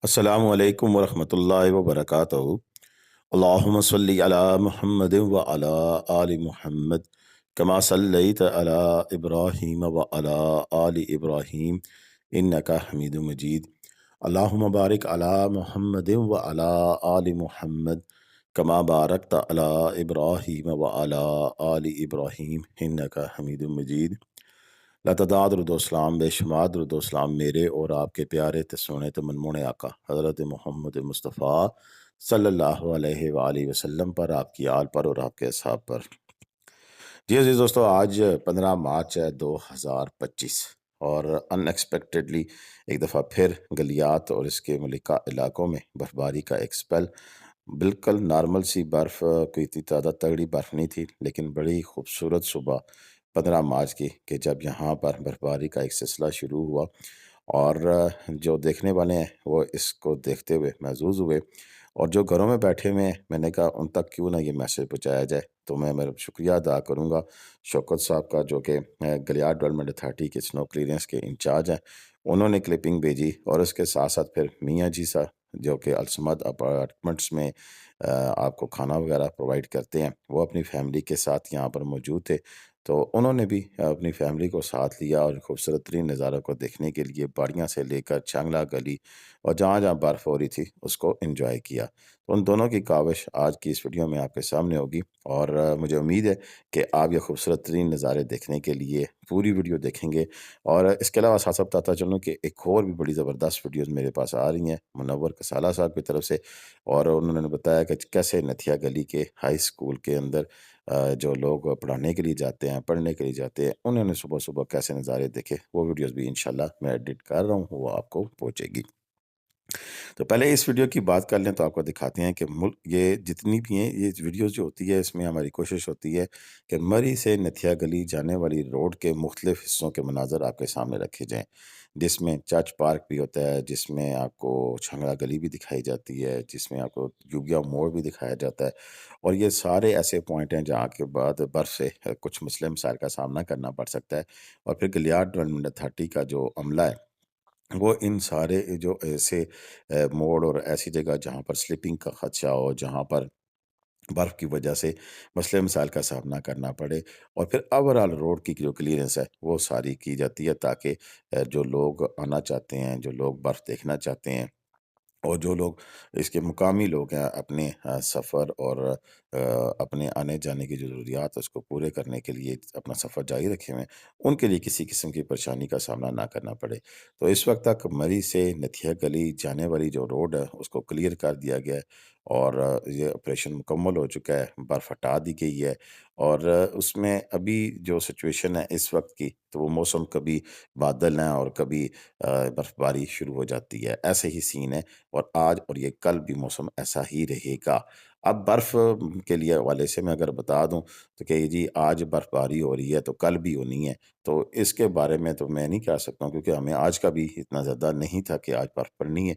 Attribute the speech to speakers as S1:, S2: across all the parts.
S1: السلام علیکم ورحمۃ اللہ وبرکاتہ۔ اللہم صلی علی محمد وعلی آل محمد کما صلیت علی ابراہیم وعلی آل ابراہیم انک حمید مجید۔ اللہم بارک علی محمد وعلی آل محمد کما بارکت علی ابراہیم وعلی آل ابراہیم انک حمید مجید۔ لاتعداد درود و اسلام، بے شمار درود و اسلام میرے اور آپ کے پیارے سونے منمونے آقا حضرت محمد مصطفیٰ صلی اللہ علیہ وآلہ وسلم پر، آپ کی آل پر اور آپ کے اصحاب پر۔ جی عزیز دوستو، آج 15 مارچ ہے 2025 اور ان ایکسپیکٹڈلی ایک دفعہ پھر گلیات اور اس کے ملکہ علاقوں میں برف باری کا ایک سپیل۔ بالکل نارمل سی برف، کوئی اتنی زیادہ تگڑی برف نہیں تھی، لیکن بڑی خوبصورت صبح 15 مارچ کی کہ جب یہاں پر برف باری کا ایک سلسلہ شروع ہوا، اور جو دیکھنے والے ہیں وہ اس کو دیکھتے ہوئے محظوظ ہوئے، اور جو گھروں میں بیٹھے ہوئے ہیں میں نے ان تک کیوں نہ یہ میسج پہنچایا جائے۔ تو میں میرا شکریہ ادا کروں گا شوکت صاحب کا، جو کہ گلیات ڈیولپمنٹ اتھارٹی کے سنو کلیئرنس کے انچارج ہیں۔ انہوں نے کلپنگ بھیجی، اور اس کے ساتھ ساتھ پھر میاں جی صاحب جو کہ الصمد اپارٹمنٹس میں آپ کو کھانا وغیرہ پرووائڈ کرتے ہیں، وہ اپنی فیملی کے ساتھ یہاں پر موجود تھے۔ تو انہوں نے بھی اپنی فیملی کو ساتھ لیا اور خوبصورت ترین نظاروں کو دیکھنے کے لیے باڑیاں سے لے کر چانگلہ گلی اور جہاں جہاں برف ہو رہی تھی اس کو انجوائے کیا۔ تو ان دونوں کی کاوش آج کی اس ویڈیو میں آپ کے سامنے ہوگی، اور مجھے امید ہے کہ آپ یہ خوبصورت ترین نظارے دیکھنے کے لیے پوری ویڈیو دیکھیں گے۔ اور اس کے علاوہ ساتھ ساتھ بتاتا چلوں کہ ایک اور بھی بڑی زبردست ویڈیوز میرے پاس آ رہی ہیں منور کسالہ صاحب کی طرف سے، اور انہوں نے بتایا کہ کیسے نتھیا گلی کے ہائی اسکول کے اندر جو لوگ پڑھانے کے لیے جاتے ہیں، پڑھنے کے لیے جاتے ہیں، انہوں نے صبح صبح کیسے نظارے دیکھے۔ وہ ویڈیوز بھی انشاءاللہ میں ایڈٹ کر رہا ہوں، وہ آپ کو پہنچے گی۔ تو پہلے اس ویڈیو کی بات کر لیں تو آپ کو دکھاتے ہیں کہ ملک یہ جتنی بھی ہیں یہ ویڈیوز جو ہوتی ہے، اس میں ہماری کوشش ہوتی ہے کہ مری سے نتھیا گلی جانے والی روڈ کے مختلف حصوں کے مناظر آپ کے سامنے رکھے جائیں، جس میں چرچ پارک بھی ہوتا ہے، جس میں آپ کو چھنگڑا گلی بھی دکھائی جاتی ہے، جس میں آپ کو یوگیا موڑ بھی دکھایا جاتا ہے۔ اور یہ سارے ایسے پوائنٹ ہیں جہاں کے بعد برف سے کچھ مسئلے مسائل کا سامنا کرنا پڑ سکتا ہے، اور پھر گلیات ڈیولپمنٹ اتھارٹی کا جو عملہ ہے وہ ان سارے جو ایسے موڑ اور ایسی جگہ جہاں پر سلپنگ کا خدشہ ہو، جہاں پر برف کی وجہ سے مسئلے مسائل کا سامنا کرنا پڑے، اور پھر اوورآل روڈ کی جو کلیئرنس ہے وہ ساری کی جاتی ہے، تاکہ جو لوگ آنا چاہتے ہیں، جو لوگ برف دیکھنا چاہتے ہیں، اور جو لوگ اس کے مقامی لوگ ہیں، اپنے سفر اور اپنے آنے جانے کی جو ضروریات ہے اس کو پورے کرنے کے لیے اپنا سفر جاری رکھے ہوئے ہیں، ان کے لیے کسی قسم کی پریشانی کا سامنا نہ کرنا پڑے۔ تو اس وقت تک مری سے نتھیا گلی جانے والی جو روڈ ہے اس کو کلیئر کر دیا گیا ہے، اور یہ آپریشن مکمل ہو چکا ہے، برف ہٹا دی گئی ہے۔ اور اس میں ابھی جو سچویشن ہے اس وقت کی، تو وہ موسم کبھی بادل ہیں اور کبھی برف باری شروع ہو جاتی ہے، ایسے ہی سین ہے، اور آج اور یہ کل بھی موسم ایسا ہی رہے گا۔ اب برف کے لیے حوالے سے میں اگر بتا دوں تو کہ جی آج برف باری ہو رہی ہے تو کل بھی ہونی ہے، تو اس کے بارے میں تو میں نہیں کہہ سکتا ہوں، کیونکہ ہمیں آج کا بھی اتنا زیادہ نہیں تھا کہ آج برف پڑنی ہے۔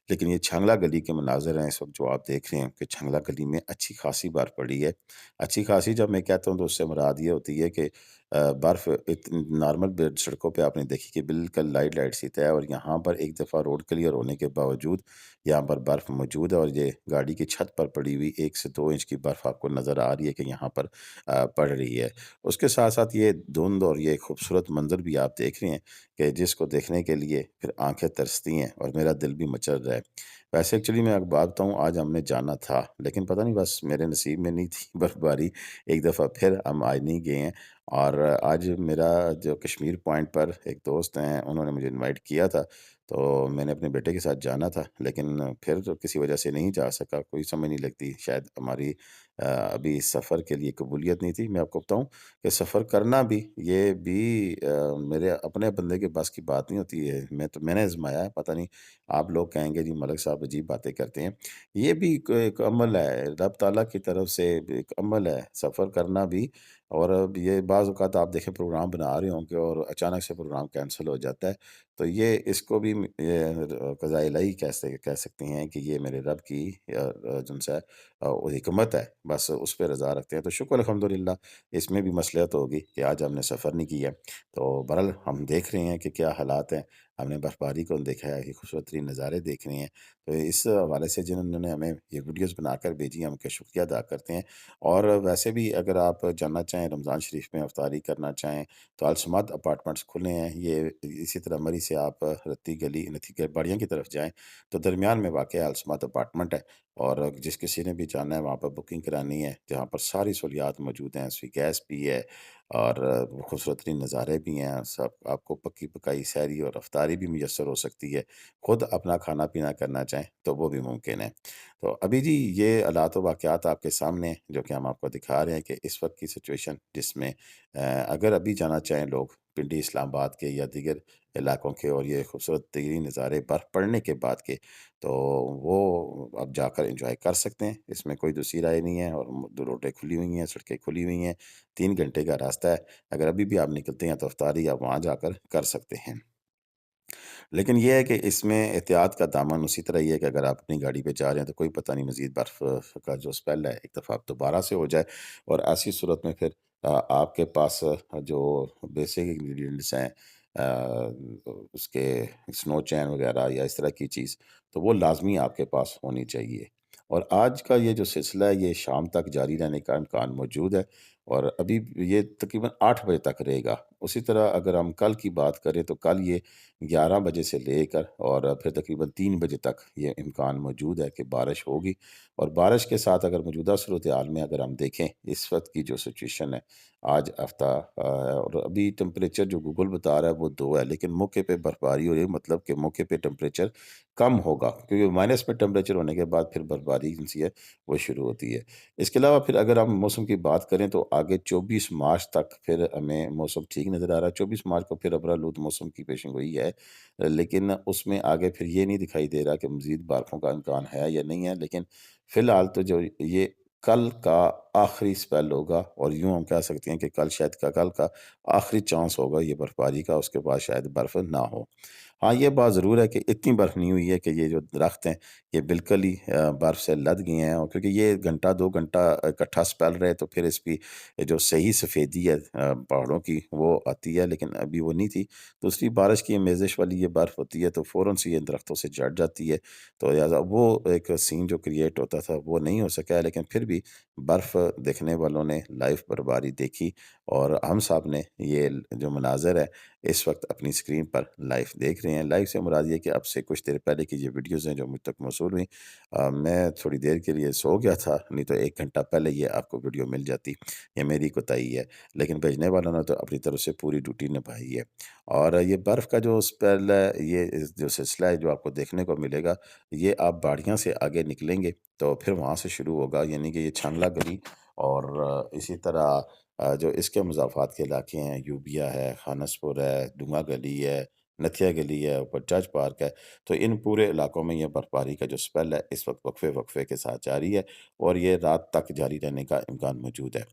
S1: لیکن یہ چھنگلہ گلی کے مناظر ہیں اس وقت جو آپ دیکھ رہے ہیں کہ چھنگلہ گلی میں اچھی خاصی برف پڑی ہے۔ اچھی خاصی جب میں کہتا ہوں تو اس سے مراد یہ ہوتی ہے کہ برف نارمل سڑکوں پہ آپ نے دیکھی کہ بالکل لائٹ لائٹ سی ہے، اور یہاں پر ایک دفعہ روڈ کلیئر ہونے کے باوجود یہاں پر برف موجود ہے، اور یہ گاڑی کی چھت پر پڑی ہوئی 1 سے 2 انچ کی برف آپ کو نظر آ رہی ہے کہ یہاں پر پڑ رہی ہے۔ اس کے ساتھ ساتھ یہ دھند اور یہ خوبصورت منظر بھی آپ دیکھ رہے ہیں کہ جس کو دیکھنے کے لیے پھر آنکھیں ترستی ہیں اور میرا دل بھی مچل رہا ہے۔ ویسے ایکچولی میں ایک بات بتاؤں، آج ہم نے جانا تھا لیکن پتہ نہیں بس میرے نصیب میں نہیں تھی برف باری، ایک دفعہ پھر ہم آج نہیں گئے ہیں۔ اور آج میرا جو کشمیر پوائنٹ پر ایک دوست ہیں، انہوں نے مجھے انوائٹ کیا تھا، تو میں نے اپنے بیٹے کے ساتھ جانا تھا، لیکن پھر تو کسی وجہ سے نہیں جا سکا، کوئی سمجھ نہیں لگتی، شاید ہماری ابھی سفر کے لیے قبولیت نہیں تھی۔ میں آپ کو بتاؤں کہ سفر کرنا بھی یہ بھی میرے اپنے بندے کے بس کی بات نہیں ہوتی ہے، میں نے آزمایا ہے، پتہ نہیں آپ لوگ کہیں گے جی ملک صاحب عجیب باتیں کرتے ہیں، یہ بھی ایک عمل ہے، رب تعالیٰ کی طرف سے ایک عمل ہے سفر کرنا بھی۔ اور اب یہ بعض اوقات آپ دیکھیں پروگرام بنا رہے ہوں گے اور اچانک سے پروگرام کینسل ہو جاتا ہے، تو یہ اس کو بھی قضاء الہی کہہ سکتے ہیں کہ یہ میرے رب کی جن سے وہ حکمت ہے، بس اس پہ رضا رکھتے ہیں۔ تو شکر الحمدللہ اس میں بھی مصلحت ہوگی کہ آج ہم نے سفر نہیں کیا، تو بہرحال ہم دیکھ رہے ہیں کہ کیا حالات ہیں۔ ہم نے برفباری کو دیکھا ہے، یہ خوبصورت ترین نظارے دیکھنے ہیں۔ تو اس حوالے سے جنہوں نے ہمیں یہ ویڈیوز بنا کر بھیجی ہیں، ہم ان کا شکریہ ادا کرتے ہیں۔ اور ویسے بھی اگر آپ جاننا چاہیں رمضان شریف میں افطاری کرنا چاہیں تو السماد اپارٹمنٹس کھلے ہیں، یہ اسی طرح مری سے آپ رتی گلی نتھی باڑیاں کی طرف جائیں تو درمیان میں واقع السماد اپارٹمنٹ ہے، اور جس کسی نے بھی جانا ہے وہاں پر بکنگ کرانی ہے، جہاں پر ساری سہولیات موجود ہیں، سوئی گیس بھی ہے اور خوبصورت ترین نظارے بھی ہیں، سب آپ کو پکی پکائی سحری اور افطاری بھی میسر ہو سکتی ہے، خود اپنا کھانا پینا کرنا چاہیں تو وہ بھی ممکن ہے۔ تو ابھی جی یہ حالات و واقعات آپ کے سامنے ہیں جو کہ ہم آپ کو دکھا رہے ہیں کہ اس وقت کی سچویشن جس میں اگر ابھی جانا چاہیں لوگ پنڈی اسلام آباد کے یا دیگر علاقوں کے، اور یہ خوبصورت ترین نظارے برف پڑنے کے بعد کے، تو وہ اب جا کر انجوائے کر سکتے ہیں، اس میں کوئی دوسری رائے نہیں ہے۔ اور روڈیں کھلی ہوئی ہیں، سڑکیں کھلی ہوئی ہیں، 3 گھنٹے کا راستہ ہے، اگر ابھی بھی آپ نکلتے ہیں تو افطاری آپ وہاں جا کر سکتے ہیں۔ لیکن یہ ہے کہ اس میں احتیاط کا دامن اسی طرح ہی ہے کہ اگر آپ اپنی گاڑی پہ جا رہے ہیں تو کوئی پتہ نہیں مزید برف کا جو اسپیل ہے ایک دفعہ دوبارہ سے ہو جائے، اور ایسی صورت میں پھر آپ کے پاس جو بیسک انگریڈینٹس ہیں، آ، اس کے سنو چین وغیرہ یا اس طرح کی چیز، تو وہ لازمی آپ کے پاس ہونی چاہیے۔ اور آج کا یہ جو سلسلہ ہے یہ شام تک جاری رہنے کا امکان موجود ہے، اور ابھی یہ تقریباً 8 بجے تک رہے گا۔ اسی طرح اگر ہم کل کی بات کریں تو کل یہ 11 بجے سے لے کر اور پھر تقریباً 3 بجے تک یہ امکان موجود ہے کہ بارش ہوگی۔ اور بارش کے ساتھ اگر موجودہ صورتحال میں اگر ہم دیکھیں اس وقت کی جو سچویشن ہے آج ہفتہ، اور ابھی ٹمپریچر جو گوگل بتا رہا ہے وہ 2 ہے، لیکن موقع پہ برفباری ہو رہی ہے، مطلب کہ موقع پہ ٹمپریچر کم ہوگا، کیونکہ مائنس میں ٹمپریچر ہونے کے بعد پھر برفباری سی ہے وہ شروع ہوتی ہے۔ اس کے علاوہ پھر اگر ہم موسم کی بات کریں تو آگے 24 مارچ تک پھر ہمیں موسم ٹھیک نظر آ رہا ہے۔ 24 مارچ کو پھر ابرآلود موسم کی پیشن گوئی ہے، لیکن اس میں آگے پھر یہ نہیں دکھائی دے رہا کہ مزید بارشوں کا امکان ہے یا نہیں ہے، لیکن فی الحال تو جو یہ کل کا آخری سپیل ہوگا، اور یوں ہم کہہ سکتے ہیں کہ کل کا آخری چانس ہوگا یہ برفباری کا، اس کے بعد شاید برف نہ ہو۔ ہاں یہ بات ضرور ہے کہ اتنی برف نہیں ہوئی ہے کہ یہ جو درخت ہیں یہ بالکل ہی برف سے لد گئے ہیں، اور کیونکہ یہ گھنٹہ 2 گھنٹہ اکٹھا سپیل رہے تو پھر اس کی جو صحیح سفیدی ہے پہاڑوں کی وہ آتی ہے، لیکن ابھی وہ نہیں تھی۔ دوسری بارش کی میزش والی یہ برف ہوتی ہے تو فوراً سے یہ درختوں سے جڑ جاتی ہے، تو لہٰذا وہ ایک سین جو کریٹ ہوتا تھا وہ نہیں ہو سکا ہے، لیکن پھر بھی برف دیکھنے والوں نے لائیو برفباری دیکھی، اور ہم سب نے یہ جو مناظر ہے اس وقت اپنی اسکرین پر لائیو دیکھ رہے ہیں۔ لائیو سے مراد یہ کہ اب سے کچھ دیر پہلے کی یہ ویڈیوز ہیں جو مجھ تک موصول ہوئیں، میں تھوڑی دیر کے لیے سو گیا تھا، نہیں تو 1 گھنٹہ پہلے یہ آپ کو ویڈیو مل جاتی، یہ میری کوتاہی ہے، لیکن بھیجنے والوں نے تو اپنی طرف سے پوری ڈیوٹی نبھائی ہے۔ اور یہ برف کا جو اسپیل ہے، یہ جو سلسلہ ہے جو آپ کو دیکھنے کو ملے گا، یہ آپ باڑیاں سے آگے نکلیں گے تو پھر وہاں سے شروع ہوگا، یعنی کہ یہ چھانگلہ گلی اور اسی طرح جو اس کے مضافات کے علاقے ہیں، یوبیا ہے، خانس پور ہے، ڈونگا گلی ہے، نتھیا گلی ہے، اوپر جج پارک ہے، تو ان پورے علاقوں میں یہ برفباری کا جو اسپیل ہے اس وقت وقفے وقفے کے ساتھ جاری ہے، اور یہ رات تک جاری رہنے کا امکان موجود ہے۔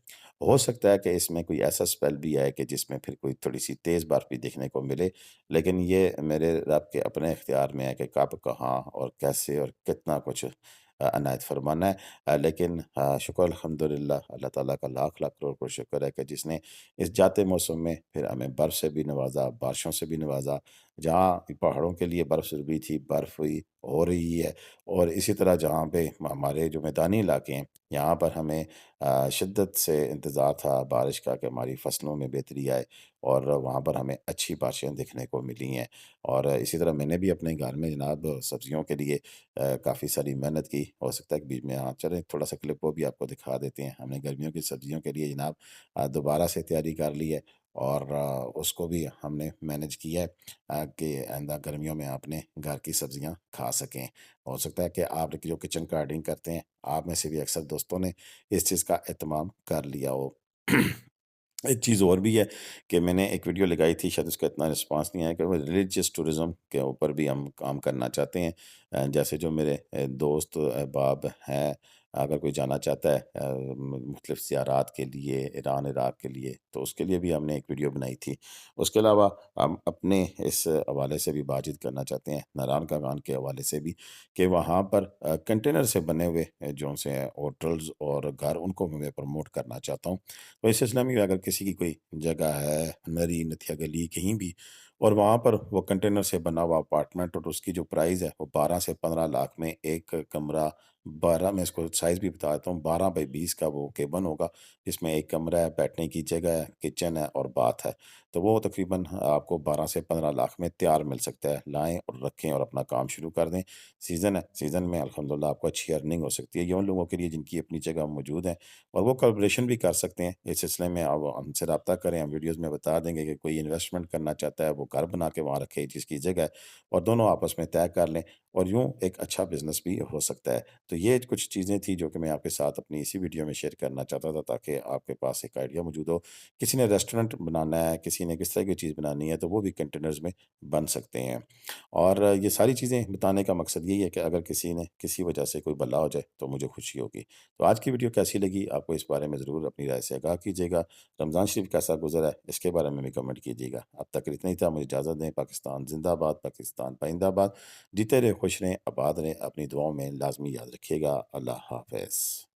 S1: ہو سکتا ہے کہ اس میں کوئی ایسا اسپیل بھی آئے کہ جس میں پھر کوئی تھوڑی سی تیز برف بھی دیکھنے کو ملے، لیکن یہ میرے رب کے اپنے اختیار میں ہے کہ کب کہاں اور کیسے اور کتنا کچھ عنایت فرمانا ہے۔ لیکن شکر الحمدللہ، اللہ تعالیٰ کا لاکھ لاکھ کروڑ کروڑ شکر ہے کہ جس نے اس جاتے موسم میں پھر ہمیں برف سے بھی نوازا، بارشوں سے بھی نوازا، جہاں پہاڑوں کے لیے برف ضروری تھی برف ہوئی ہو رہی ہے، اور اسی طرح جہاں پہ ہمارے جو میدانی علاقے ہیں یہاں پر ہمیں شدت سے انتظار تھا بارش کا کہ ہماری فصلوں میں بہتری آئے، اور وہاں پر ہمیں اچھی بارشیں دیکھنے کو ملی ہیں۔ اور اسی طرح میں نے بھی اپنے گھر میں جناب سبزیوں کے لیے کافی ساری محنت کی، ہو سکتا ہے کہ بیچ میں چلیں تھوڑا سا کلپ وہ بھی آپ کو دکھا دیتے ہیں۔ ہم نے گرمیوں کی سبزیوں کے لیے جناب دوبارہ سے تیاری کر لی ہے، اور اس کو بھی ہم نے مینج کیا ہے کہ آئندہ گرمیوں میں آپ نے گھر کی سبزیاں کھا سکیں۔ ہو سکتا ہے کہ آپ جو کچن گارڈنگ کرتے ہیں آپ میں سے بھی اکثر دوستوں نے اس چیز کا اہتمام کر لیا ہو۔ ایک چیز اور بھی ہے کہ میں نے ایک ویڈیو لگائی تھی، شاید اس کا اتنا رسپانس نہیں آیا، کہ وہ ریلیجیس ٹورزم کے اوپر بھی ہم کام کرنا چاہتے ہیں۔ جیسے جو میرے دوست احباب ہیں، اگر کوئی جانا چاہتا ہے مختلف زیارات کے لیے ایران عراق کے لیے، تو اس کے لیے بھی ہم نے ایک ویڈیو بنائی تھی۔ اس کے علاوہ ہم اپنے اس حوالے سے بھی بات چیت کرنا چاہتے ہیں ناران کا گان کے حوالے سے بھی، کہ وہاں پر کنٹینر سے بنے ہوئے جو سے ہوٹلز اور گھر ان کو میں پروموٹ کرنا چاہتا ہوں۔ تو اس سلسلے میں اگر کسی کی کوئی جگہ ہے، نری نتھیا گلی کہیں بھی، اور وہاں پر وہ کنٹینر سے بنا ہوا اپارٹمنٹ، اور اس کی جو پرائز ہے وہ 12 سے 15 لاکھ میں ایک کمرہ، 12 میں اس کو سائز بھی بتا دیتا ہوں، 12 بائی 20 کا وہ کیبن ہوگا، جس میں ایک کمرہ ہے، بیٹھنے کی جگہ ہے، کچن ہے اور باتھ ہے۔ تو وہ تقریباً آپ کو 12 سے 15 لاکھ میں تیار مل سکتا ہے۔ لائیں اور رکھیں اور اپنا کام شروع کر دیں۔ سیزن ہے، سیزن میں الحمدللہ آپ کو اچھی ارننگ ہو سکتی ہے۔ یہ ان لوگوں کے لیے جن کی اپنی جگہ موجود ہیں، اور وہ کولابریشن بھی کر سکتے ہیں اس سلسلے میں۔ آپ ہم سے رابطہ کریں، ہم ویڈیوز میں بتا دیں گے کہ کوئی انویسٹمنٹ کرنا چاہتا ہے وہ گھر بنا کے وہاں رکھے جس کی جگہ ہے، اور دونوں آپس میں طے کر لیں، اور یوں ایک اچھا بزنس بھی ہو سکتا ہے۔ تو یہ کچھ چیزیں تھیں جو کہ میں آپ کے ساتھ اپنی اسی ویڈیو میں شیئر کرنا چاہتا تھا، تاکہ آپ کے پاس ایک آئیڈیا موجود ہو۔ کسی نے ریسٹورنٹ بنانا ہے، کسی نے کس طرح کی چیز بنانی ہے، تو وہ بھی کنٹینرز میں بن سکتے ہیں۔ اور یہ ساری چیزیں بتانے کا مقصد یہی ہے کہ اگر کسی نے کسی وجہ سے کوئی بلا ہو جائے تو مجھے خوشی ہوگی۔ تو آج کی ویڈیو کیسی لگی آپ کو، اس بارے میں ضرور اپنی رائے سے آگاہ کیجیے گا۔ رمضان شریف کیسا گزرا ہے اس کے بارے میں بھی کمنٹ کیجیے گا۔ اب تک اتنا ہی تھا، مجھے اجازت دیں۔ پاکستان زندہ باد، پاکستان پائندہ باد۔ جیتے رہے، خوش رہیں، آباد رہیں، اپنی دعاؤں میں لازمی یاد رکھیے گا۔ اللہ حافظ۔